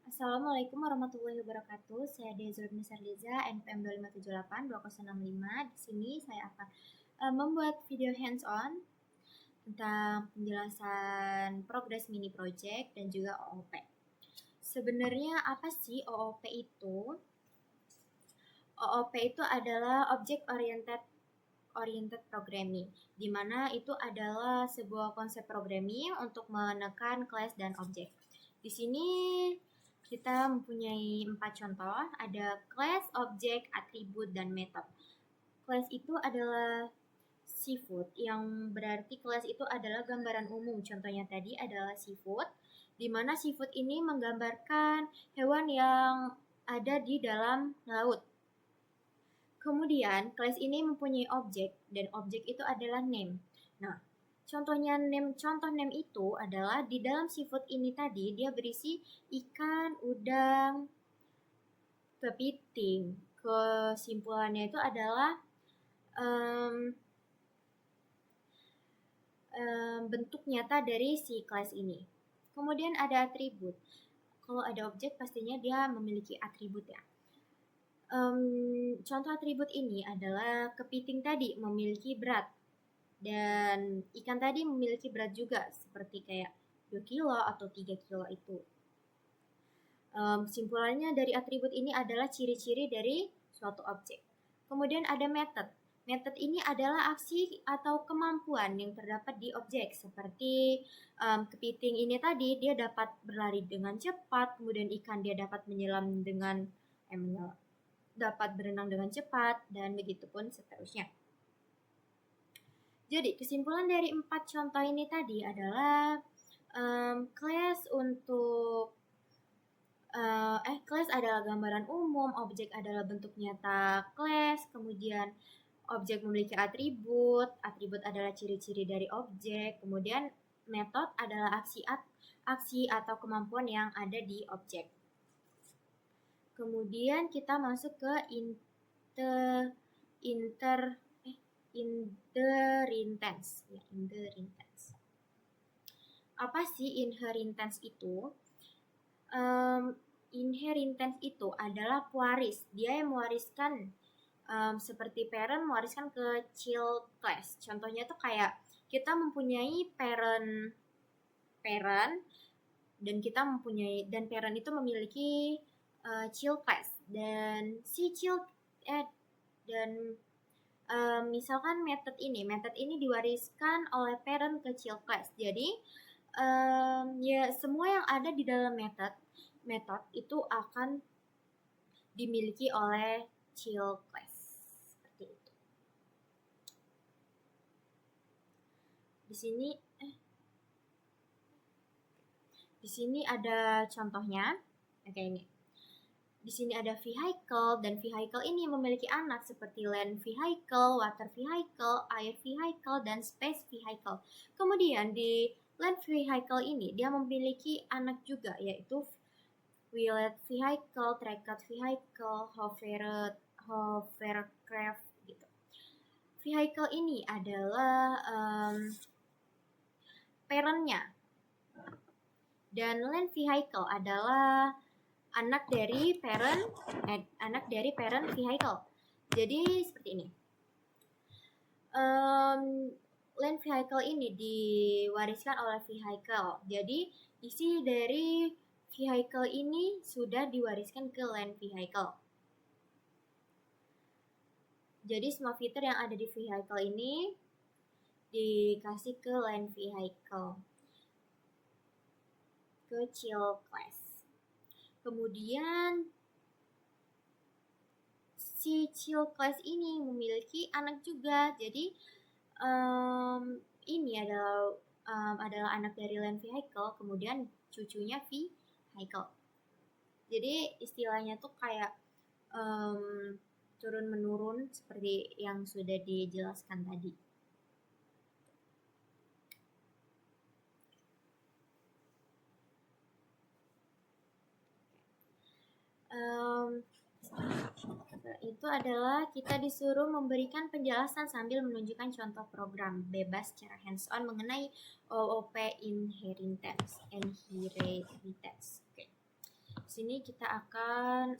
Assalamualaikum warahmatullahi wabarakatuh. Saya Dezur Liza, NPM 2578-2065. Di sini saya akan membuat video hands-on tentang penjelasan progress mini project dan juga OOP. Sebenarnya apa sih OOP itu? OOP itu adalah Object Oriented Programming, di mana itu adalah sebuah konsep programming untuk menekan kelas dan objek. Di sini kita mempunyai 4 contoh, ada class, object, atribut, dan method. Class itu adalah seafood, yang berarti class itu adalah gambaran umum. Contohnya tadi adalah seafood, di mana seafood ini menggambarkan hewan yang ada di dalam laut. Kemudian, class ini mempunyai objek, dan objek itu adalah name. Nah, contoh name itu adalah di dalam seafood ini tadi dia berisi ikan, udang, kepiting. Kesimpulannya itu adalah bentuk nyata dari si kelas ini. Kemudian ada atribut. Kalau ada objek pastinya dia memiliki atribut ya. Contoh atribut ini adalah kepiting tadi memiliki berat. Dan ikan tadi memiliki berat juga, seperti kayak 2 kilo atau 3 kilo itu. Kesimpulannya dari atribut ini adalah ciri-ciri dari suatu objek. Kemudian ada method. Method ini adalah aksi atau kemampuan yang terdapat di objek. Seperti kepiting ini tadi, dia dapat berlari dengan cepat, kemudian ikan dia dapat menyelam dengan dapat berenang dengan cepat, dan begitu pun seterusnya. Jadi kesimpulan dari 4 contoh ini tadi adalah class untuk class adalah gambaran umum, objek adalah bentuk nyata class, kemudian objek memiliki atribut, atribut adalah ciri-ciri dari objek, kemudian method adalah aksi atau kemampuan yang ada di objek. Kemudian kita masuk ke inheritance. Apa sih inheritance itu? Inheritance itu adalah pewaris. Dia yang mewariskan seperti parent mewariskan ke child class. Contohnya tuh kayak kita mempunyai parent dan parent itu memiliki child class, dan si child misalkan method ini diwariskan oleh parent ke child class. Jadi ya semua yang ada di dalam method itu akan dimiliki oleh child class. Seperti itu. Di sini ada contohnya. Oke, ini. Di sini ada vehicle, dan vehicle ini memiliki anak seperti land vehicle, water vehicle, air vehicle, dan space vehicle. Kemudian di land vehicle ini dia memiliki anak juga, yaitu wheeled vehicle, tracked vehicle, hovercraft gitu. Vehicle ini adalah parent-nya, dan land vehicle adalah anak dari parent vehicle. Jadi seperti ini. Land vehicle ini diwariskan oleh vehicle. Jadi isi dari vehicle ini sudah diwariskan ke land vehicle. Jadi semua fitur yang ada di vehicle ini dikasih ke land vehicle, ke child class. Kemudian si child class ini memiliki anak juga. Jadi ini adalah anak dari land vehicle, kemudian cucunya vehicle. Jadi istilahnya tuh kayak turun menurun seperti yang sudah dijelaskan tadi. Itu adalah kita disuruh memberikan penjelasan sambil menunjukkan contoh program bebas secara hands-on mengenai OOP inheritance. Oke. Di sini kita akan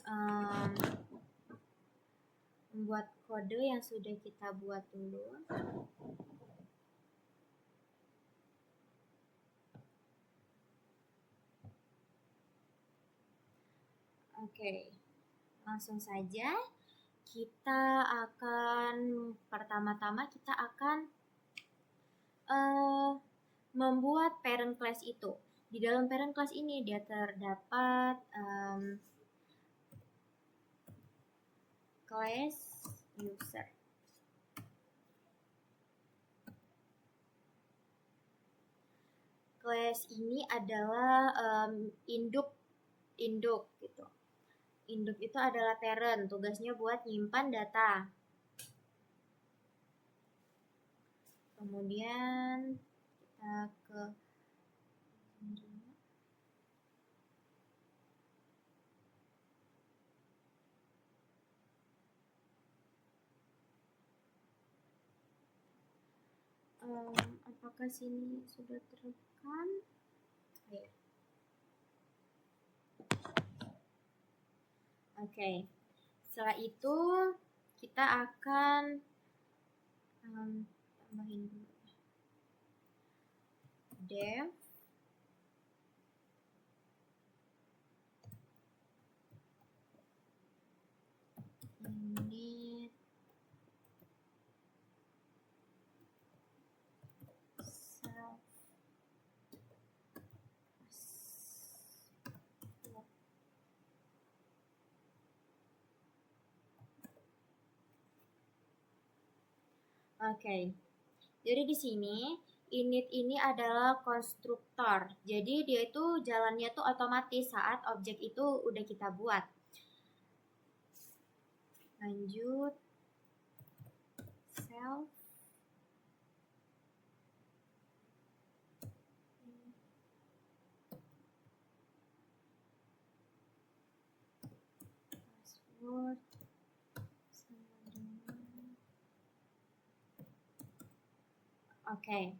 membuat kode yang sudah kita buat dulu. Oke, langsung saja kita akan pertama-tama kita akan membuat parent class itu. Di dalam parent class ini dia terdapat class user. Class ini adalah induk gitu. Induk itu adalah parent, tugasnya buat nyimpan data. Kemudian kita ke apakah sini sudah terekam? Ya. Oke. Setelah itu kita akan tambahin dulu. Dev init self Oke. Jadi di sini init ini adalah konstruktor. Jadi dia itu jalannya tuh otomatis saat objek itu udah kita buat. Lanjut self password sama dengan Oke.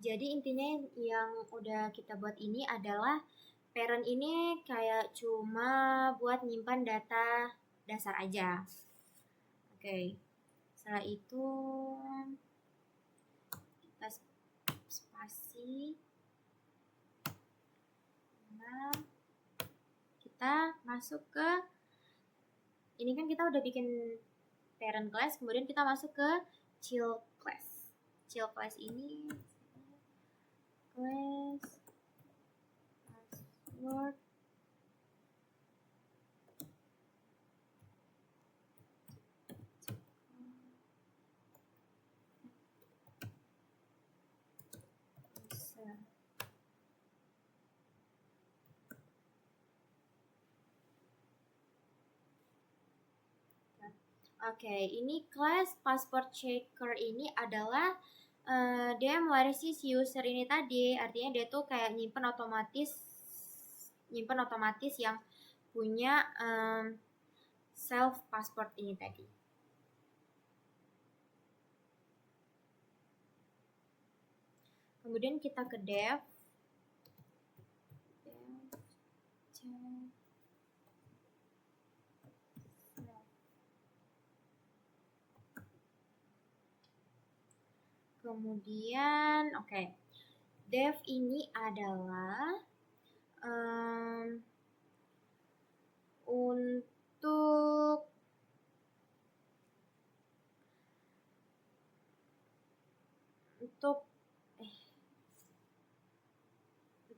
Jadi intinya yang udah kita buat ini adalah parent ini kayak cuma buat nyimpan data dasar aja. Oke. Setelah itu kita spasi. Nah, kita masuk ke ini kan kita udah bikin parent class, kemudian kita masuk ke child class. Child class ini class password Oke, ini class password checker ini adalah dia mewarisi si user ini tadi, artinya dia tuh kayak nyimpen otomatis yang punya self password ini tadi. Kemudian kita ke dev. Kemudian, oke. Dev ini adalah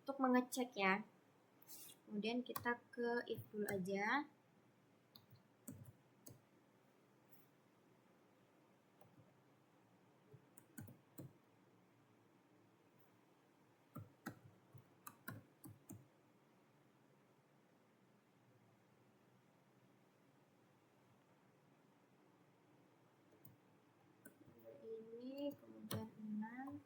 untuk mengecek ya. Kemudian kita ke if dulu aja. Ini kemudian 6.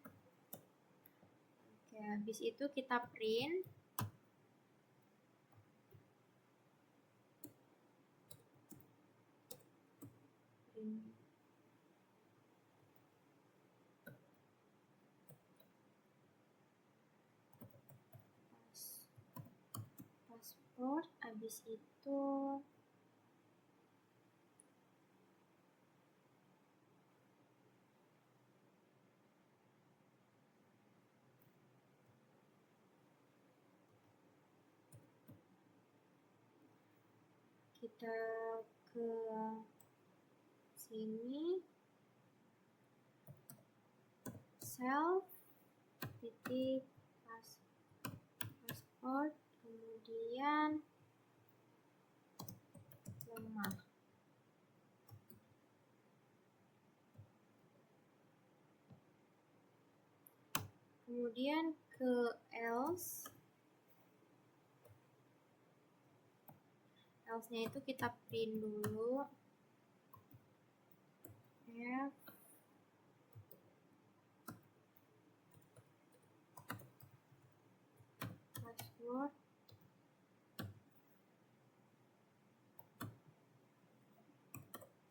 Oke, habis itu kita print. password, habis itu kita ke sini, self titik password, kemudian lemah. Kemudian ke else. Else-nya itu kita print dulu. F password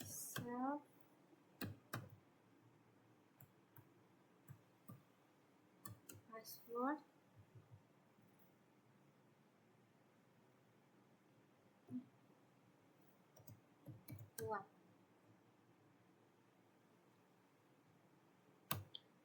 self password kuat.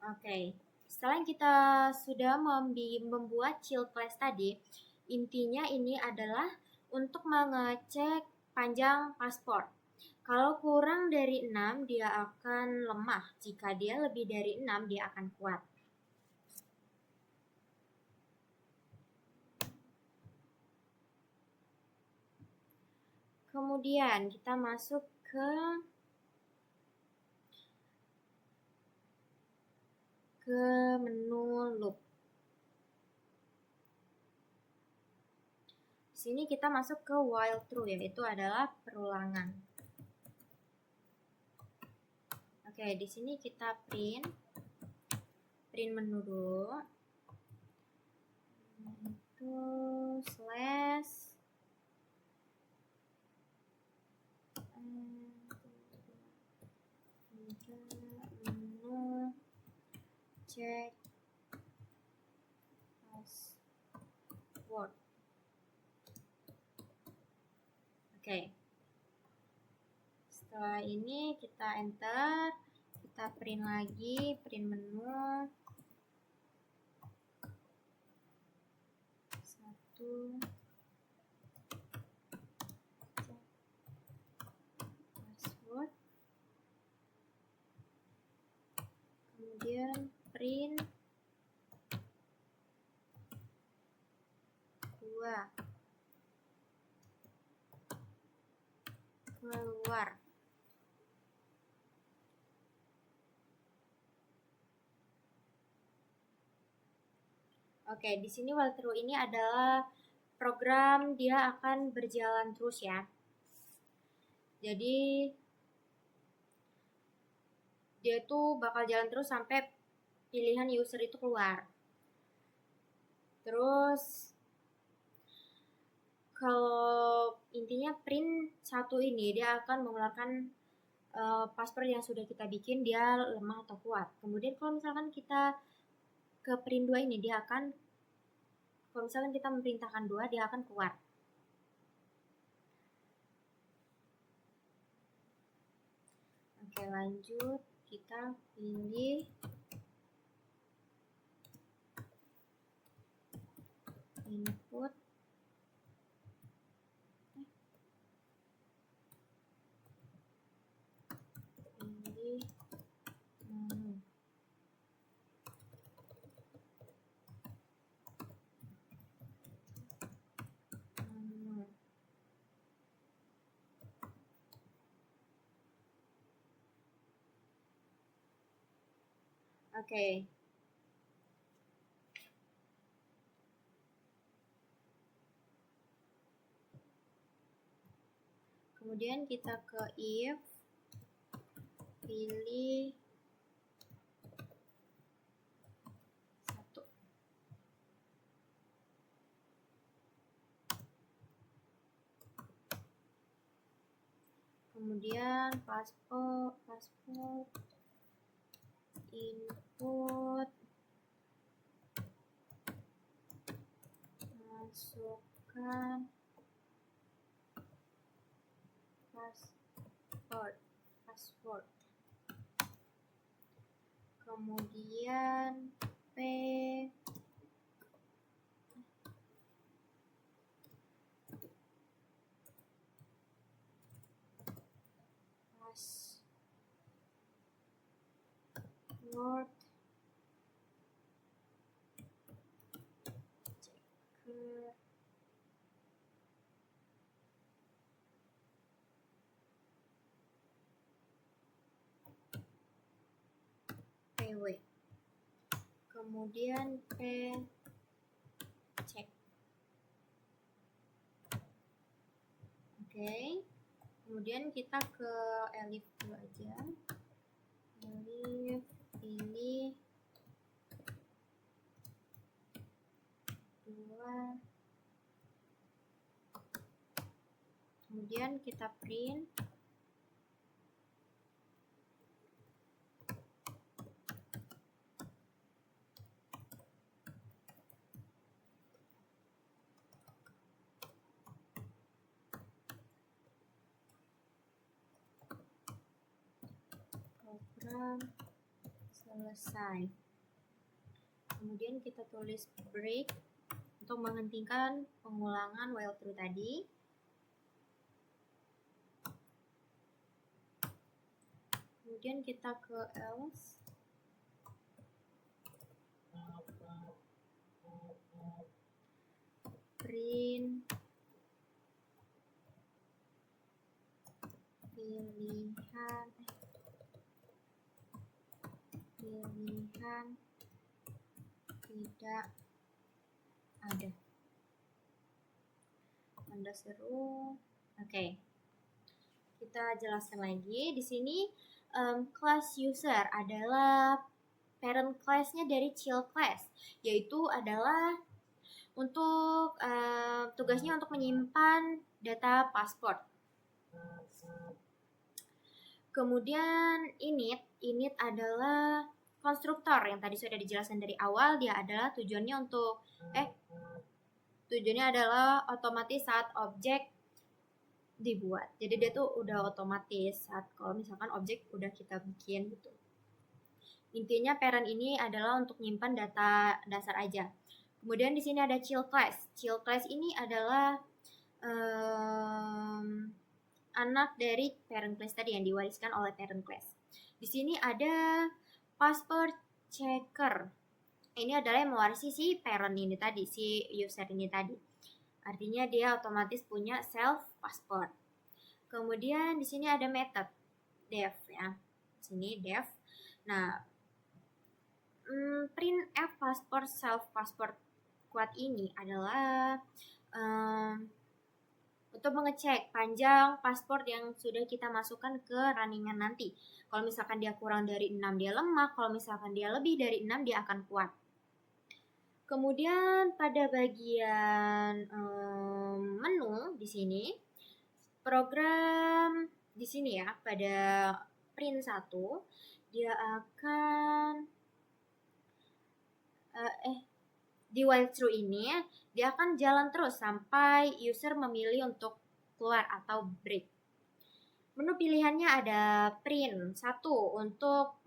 Oke, setelah kita sudah membuat child class tadi, intinya ini adalah untuk mengecek panjang paspor. Kalau kurang dari 6, dia akan lemah. Jika dia lebih dari 6, dia akan kuat. Kemudian kita masuk ke menu loop. Di sini kita masuk ke while true, yaitu adalah perulangan. Oke, di sini kita print menu dulu. Itu slash menu check password. Oke. Setelah ini kita enter, kita print lagi, print menu. 1 password. Kemudian print 2 keluar. Oke, di sini while true ini adalah program dia akan berjalan terus ya. Jadi dia tuh bakal jalan terus sampai pilihan user itu keluar. Terus kalau intinya print 1 ini dia akan mengeluarkan password yang sudah kita bikin, dia lemah atau kuat. Kemudian kalau misalkan kita ke print 2 ini, dia akan, kalau misalkan kita memerintahkan 2, dia akan kuat. Oke, lanjut. Kita pilih input. Pilih menu. Oke. Kemudian kita ke if, pilih 1. Kemudian password input, masukkan password. Kemudian P password checker. PW. Kemudian P check. Oke. Kemudian kita ke elif dulu aja. Elif pilih 2. Kemudian kita print program selesai. Kemudian kita tulis break untuk menghentikan pengulangan while true tadi. Kemudian kita ke else. Print pilihan tidak ada. Tanda seru. Oke. Kita jelaskan lagi di sini. Class user adalah parent class-nya dari child class, yaitu adalah untuk tugasnya untuk menyimpan data pasport. Kemudian init adalah konstruktor yang tadi sudah dijelaskan dari awal. Dia adalah tujuannya adalah otomatis saat objek dibuat. Jadi dia tuh udah otomatis saat kalau misalkan objek udah kita bikin gitu. Intinya parent ini adalah untuk nyimpan data dasar aja. Kemudian di sini ada child class. Child class ini adalah anak dari parent class tadi yang diwariskan oleh parent class. Di sini ada password checker. Ini adalah yang mewarisi si parent ini tadi, si user ini tadi. Artinya dia otomatis punya self password. Kemudian di sini ada method def ya. Sini def. Nah, printf password self password quote ini adalah untuk mengecek panjang password yang sudah kita masukkan ke runningan nanti. Kalau misalkan dia kurang dari 6 dia lemah, kalau misalkan dia lebih dari 6 dia akan kuat. Kemudian pada bagian menu di sini, program di sini ya, pada print 1 dia akan di while true ini dia akan jalan terus sampai user memilih untuk keluar atau break. Menu pilihannya ada print 1 untuk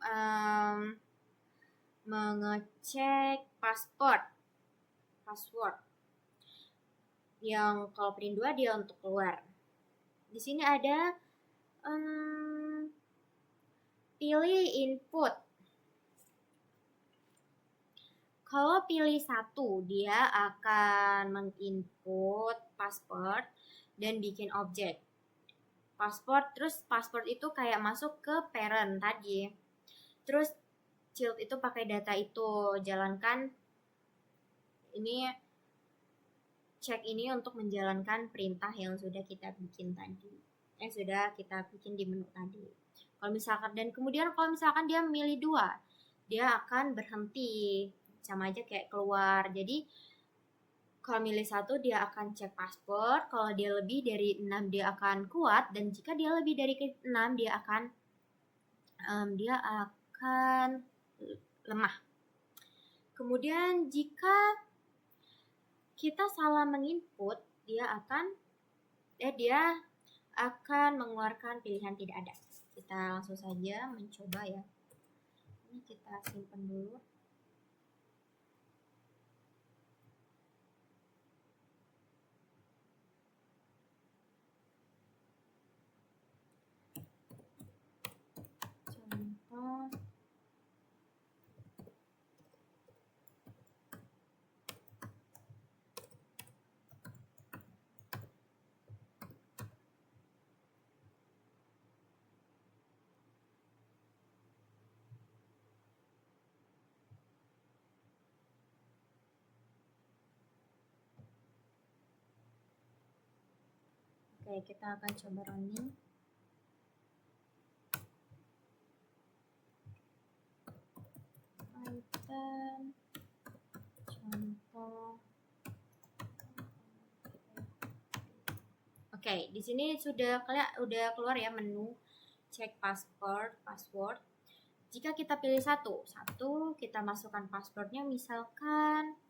mengecek password. Yang kalau print 2 dia untuk keluar. Di sini ada pilih input. Kalau pilih 1 dia akan menginput password dan bikin objek. Password itu kayak masuk ke parent tadi. Terus child itu pakai data itu, jalankan ini, cek ini untuk menjalankan perintah yang sudah kita bikin tadi. Sudah kita bikin di menu tadi. Kalau misalkan kalau misalkan dia milih 2, dia akan berhenti, sama aja kayak keluar. Jadi kalau milih 1 dia akan cek password, kalau dia lebih dari 6 dia akan kuat, dan jika dia lebih dari 6 dia akan lemah. Kemudian jika kita salah menginput, dia akan mengeluarkan pilihan tidak ada. Kita langsung saja mencoba ya. Ini kita simpan dulu. Contoh. Oke, kita akan coba running. Python contoh. Oke, di sini sudah keluar ya menu cek password. Jika kita pilih satu kita masukkan passwordnya misalkan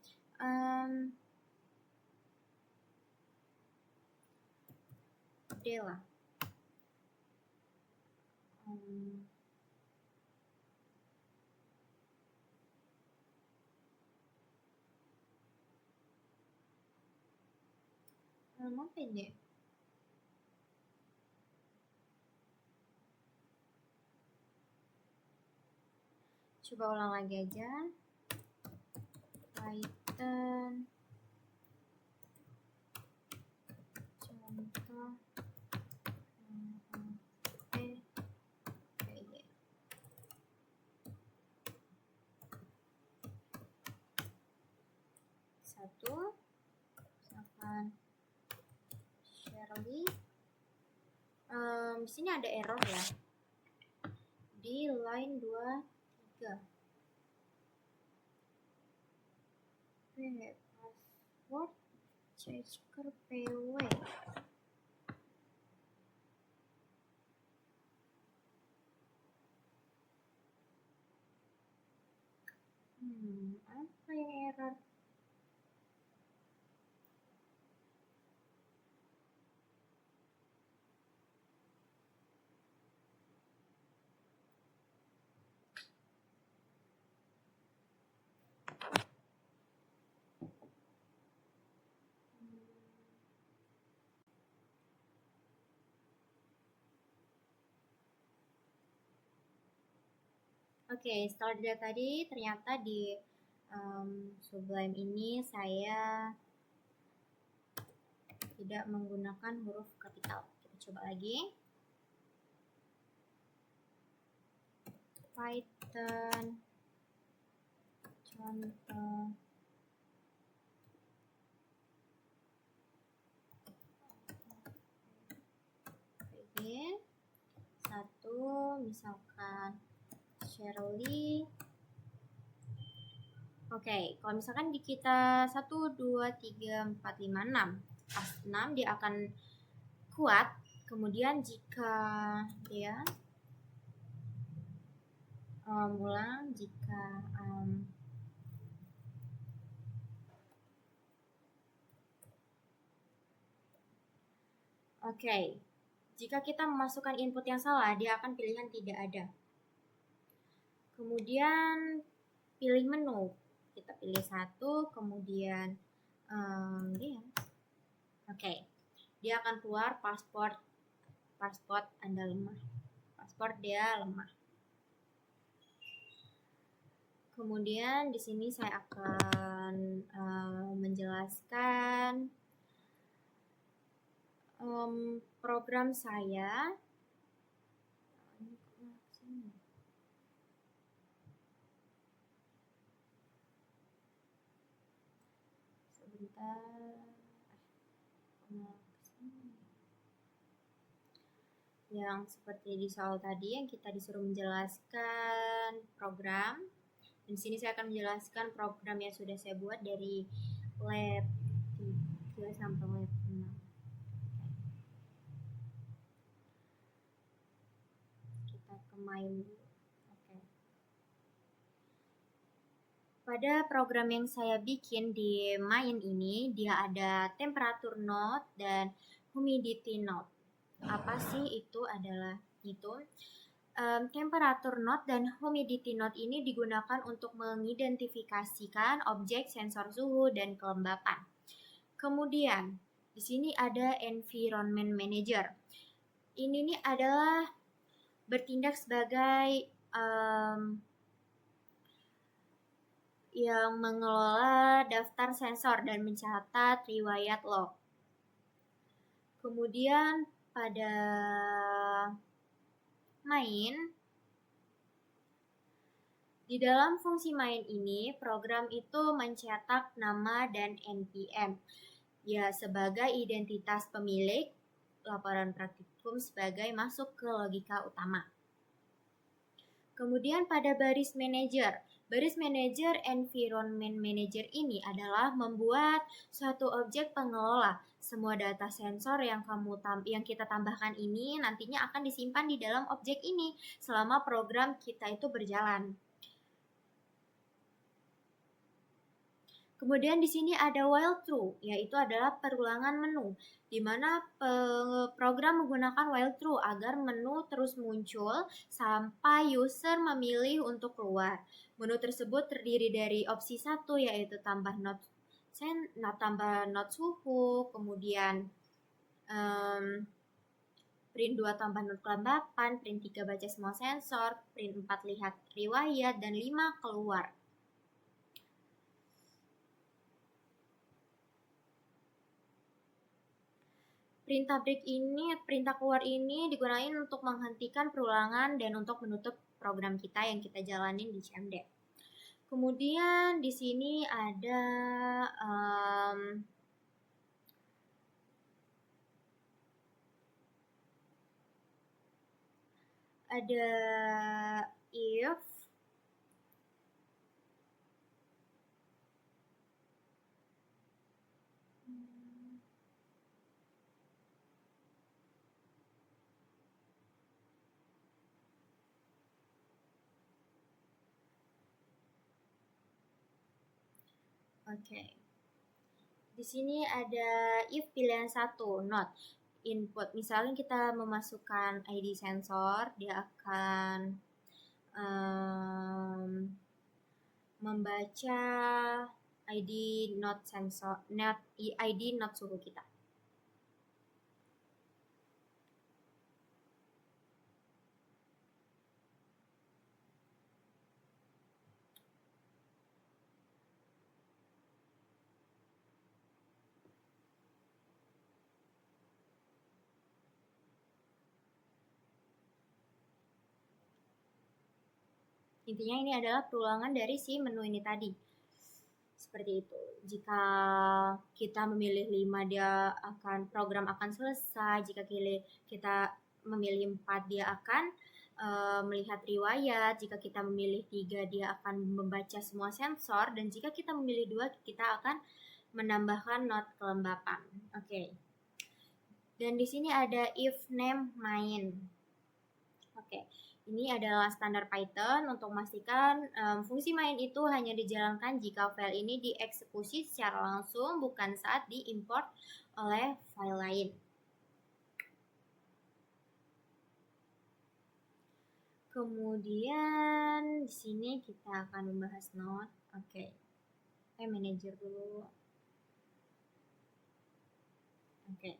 Dela. Apa ini? Coba ulang lagi aja. Python contoh. Satu, misalkan Shirley. Di sini ada error ya di line 23. Password checker PW. Apa yang error? Oke, setelah dilihat tadi ternyata di Sublime ini saya tidak menggunakan huruf kapital. Kita coba lagi. Python contoh. Oke. Satu, misalkan Shirley. Oke, kalau misalkan di kita 1, 2, 3, 4, 5, 6 pas 6 dia akan kuat. Kemudian jika dia ulang, jika oke, jika kita memasukkan input yang salah, dia akan pilihan tidak ada. Kemudian pilih menu, kita pilih satu, kemudian dia, oke, dia akan keluar password Anda lemah, password dia lemah. Kemudian di sini saya akan menjelaskan program saya. Yang seperti di soal tadi yang kita disuruh menjelaskan program. Dan di sini saya akan menjelaskan program yang sudah saya buat dari lab 3 sampai lab 6. Kita ke main dulu. Pada program yang saya bikin di main ini, dia ada temperature node dan humidity node. Apa sih itu adalah itu? Temperature node dan humidity node ini digunakan untuk mengidentifikasikan objek sensor suhu dan kelembapan. Kemudian di sini ada environment manager. Ini nih adalah bertindak sebagai yang mengelola daftar sensor dan mencatat riwayat log. Kemudian pada main, di dalam fungsi main ini, program itu mencetak nama dan NPM, ya sebagai identitas pemilik, laporan praktikum sebagai masuk ke logika utama. Kemudian pada baris manager environment manager ini adalah membuat suatu objek pengelola. Semua data sensor yang kita tambahkan ini nantinya akan disimpan di dalam objek ini selama program kita itu berjalan. Kemudian di sini ada while true, yaitu adalah perulangan menu, di mana program menggunakan while true agar menu terus muncul sampai user memilih untuk keluar. Menu tersebut terdiri dari opsi 1, yaitu tambah not suhu, kemudian print 2 tambah not kelembapan, print 3 baca semua sensor, print 4 lihat riwayat, dan 5 keluar. Perintah keluar ini digunakan untuk menghentikan perulangan dan untuk menutup program kita yang kita jalanin di CMD. Kemudian di sini ada if Di sini ada if pilihan 1, not input. Misalnya kita memasukkan ID sensor, dia akan membaca ID not suhu kita. Intinya ini adalah perulangan dari si menu ini tadi. Seperti itu. Jika kita memilih 5, program akan selesai. Jika kita memilih 4, dia akan melihat riwayat. Jika kita memilih 3, dia akan membaca semua sensor. Dan jika kita memilih 2, kita akan menambahkan not kelembapan. Oke. Dan di sini ada if name main. Oke. Ini adalah standar Python untuk memastikan fungsi main itu hanya dijalankan jika file ini dieksekusi secara langsung, bukan saat diimport oleh file lain. Kemudian di sini kita akan membahas node. Oke. Manager dulu. Oke.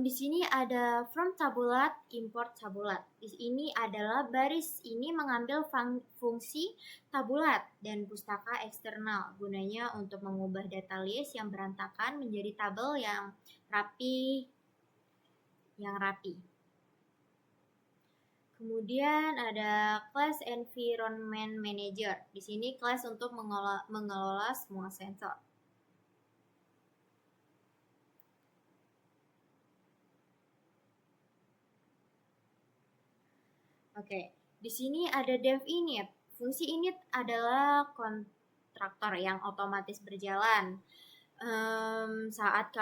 Di sini ada from tabulat, import tabulat. Ini adalah baris ini mengambil fungsi tabulat dan pustaka eksternal. Gunanya untuk mengubah data list yang berantakan menjadi tabel yang rapi. Kemudian ada class environment manager. Di sini class untuk mengelola semua sensor. Oke, di sini ada dev init. Fungsi init adalah kontraktor yang otomatis berjalan saat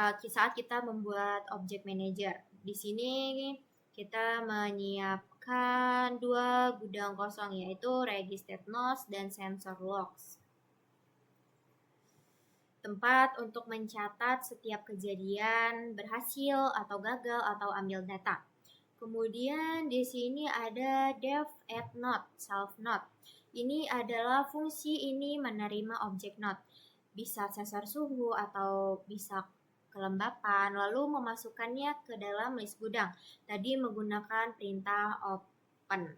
kita membuat object manager. Di sini kita menyiapkan 2 gudang kosong, yaitu registered nodes dan sensor logs. tempat untuk mencatat setiap kejadian berhasil atau gagal atau ambil data. Kemudian di sini ada dev add node, self node. Ini adalah fungsi ini menerima objek node. Bisa sensor suhu atau bisa kelembapan, lalu memasukkannya ke dalam list gudang. Tadi menggunakan perintah open.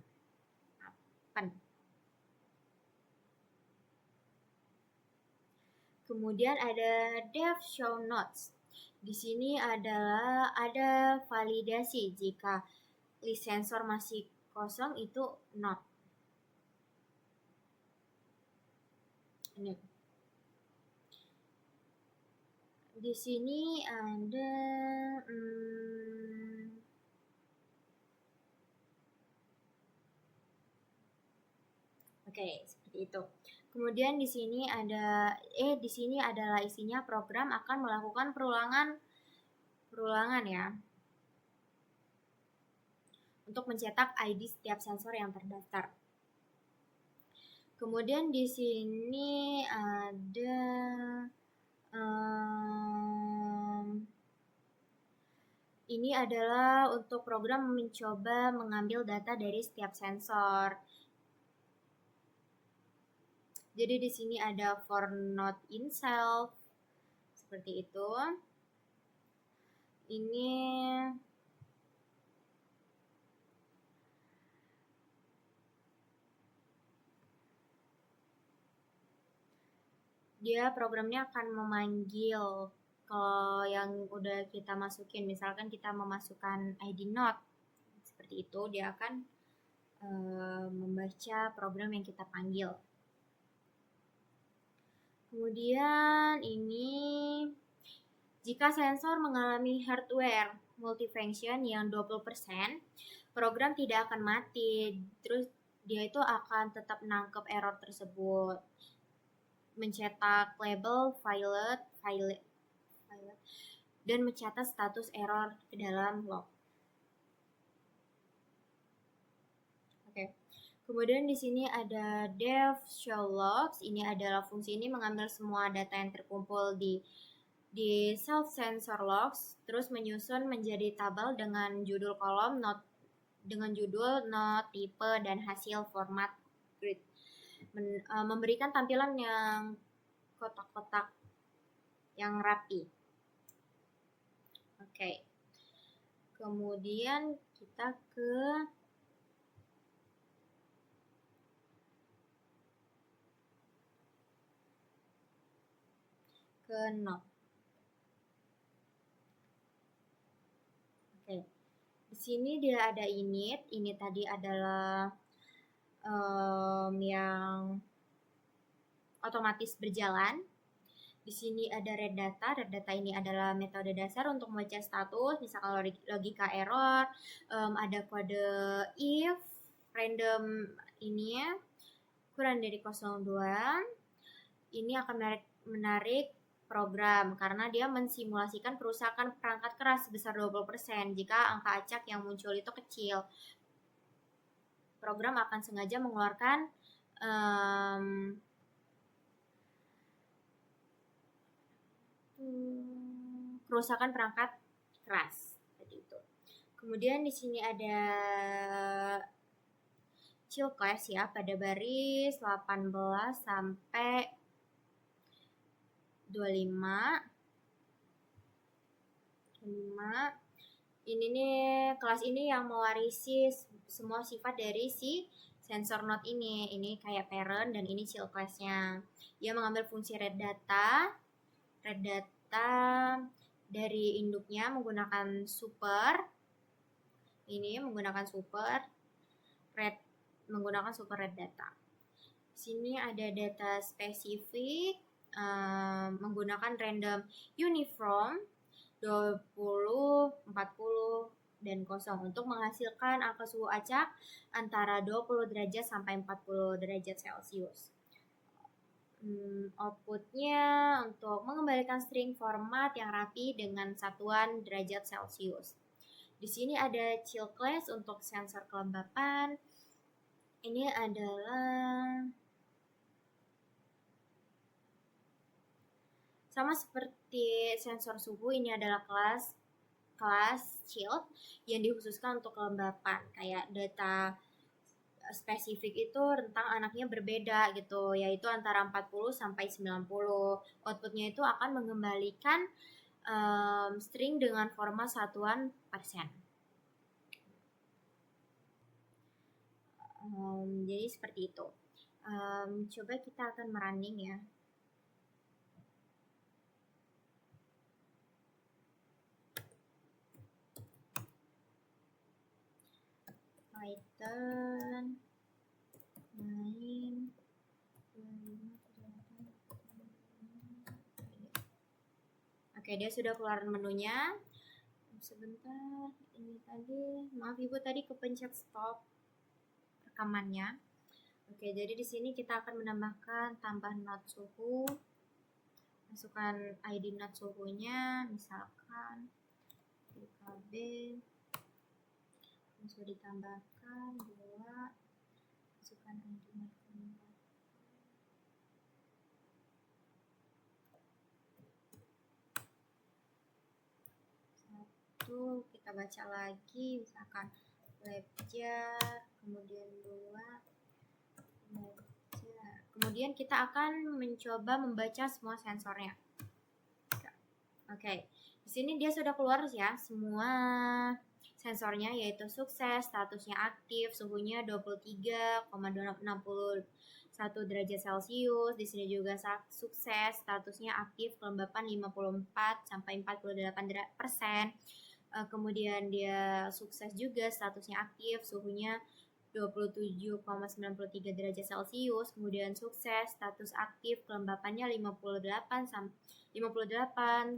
Kemudian ada dev show nodes. Di sini ada validasi jika list sensor masih kosong itu not. Ini. Di sini ada Oke, seperti itu. Kemudian di sini adalah isinya program akan melakukan perulangan ya. Untuk mencetak ID setiap sensor yang terdaftar. Kemudian di sini ada ini adalah untuk program mencoba mengambil data dari setiap sensor. Jadi di sini ada for not in self seperti itu. Ini dia programnya akan memanggil kalau yang udah kita masukin, misalkan kita memasukkan ID node seperti itu, dia akan membaca program yang kita panggil. Kemudian ini jika sensor mengalami hardware multifunction yang 20%, program tidak akan mati. Terus dia itu akan tetap nangkep error tersebut. Mencetak label violet dan mencatat status error ke dalam log. Oke. Kemudian di sini ada dev show logs. Ini adalah fungsi ini mengambil semua data yang terkumpul di self sensor logs, terus menyusun menjadi tabel dengan judul kolom, not, tipe, dan hasil format grid. Memberikan tampilan yang kotak-kotak yang rapi. Oke. Kemudian kita ke node. Oke. Di sini dia ada init. Ini tadi adalah yang otomatis berjalan. Di sini ada red data. Red data ini adalah metode dasar untuk membaca status, misalkan logika error, ada kode if, random ini ya, kurang dari 02. Ini akan menarik program karena dia mensimulasikan kerusakan perangkat keras sebesar 20% jika angka acak yang muncul itu kecil. Program akan sengaja mengeluarkan kerusakan perangkat keras seperti itu. Kemudian di sini ada chill class ya pada baris 18 sampai 25. Ini nih kelas ini yang mewarisi semua sifat dari si sensor node ini. Ini kayak parent dan ini child class-nya. Dia mengambil fungsi red data dari induknya menggunakan super. Ini menggunakan super red data. Di sini ada data spesifik menggunakan random uniform 20, 40, dan 0 untuk menghasilkan angka suhu acak antara 20 derajat sampai 40 derajat Celcius. Outputnya untuk mengembalikan string format yang rapi dengan satuan derajat Celcius. Di sini ada chill class untuk sensor kelembapan. Ini adalah Sama seperti sensor suhu, ini adalah kelas shield yang dikhususkan untuk kelembapan. Kayak data spesifik itu rentang anaknya berbeda gitu, yaitu antara 40 sampai 90. Outputnya itu akan mengembalikan string dengan format satuan persen. Jadi seperti itu. Coba kita akan merunning ya. Python 9 Oke, dia sudah keluar menunya. Sebentar, ini tadi, maaf Ibu tadi kepencet stop rekamannya. Oke, jadi di sini kita akan menambahkan tambah not suhu. Masukkan ID not suhunya, misalkan DKB. Sudah ditambahkan 2. Masukkan ID not suhunya. Kita baca lagi, misalkan lecture, kemudian 2 lecture. Kemudian kita akan mencoba membaca semua sensornya. Oke, di sini dia sudah keluar ya semua sensornya, yaitu sukses, statusnya aktif, suhunya 23,261 derajat Celcius. Di sini juga sukses, statusnya aktif, kelembapan 54 sampai 48%. Kemudian dia sukses juga, statusnya aktif, suhunya 27,93 derajat Celcius. Kemudian sukses, status aktif, kelembapannya 58,41%.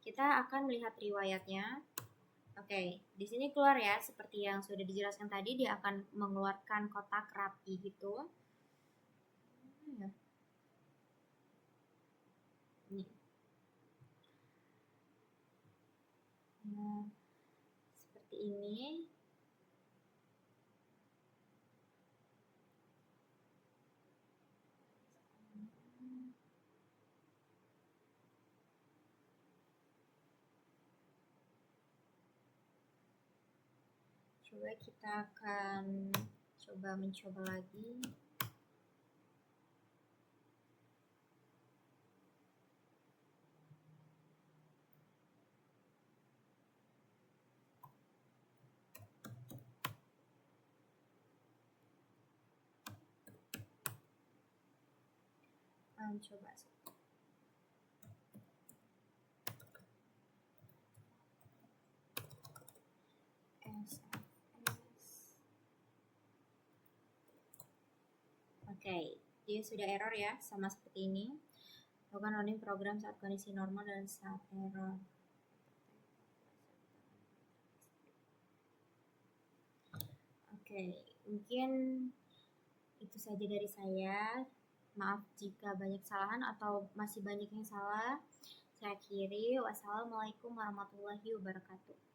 Kita akan melihat riwayatnya. Oke, di sini keluar ya, seperti yang sudah dijelaskan tadi, dia akan mengeluarkan kotak rapi gitu. Ini. Nah, seperti ini. Coba kita akan mencoba lagi. Coba Oke, dia sudah error ya, sama seperti ini. Lakukan running program saat kondisi normal dan saat error. Oke, mungkin itu saja dari saya. Maaf jika banyak kesalahan atau masih banyak yang salah. Saya akhiri. Wassalamualaikum warahmatullahi wabarakatuh.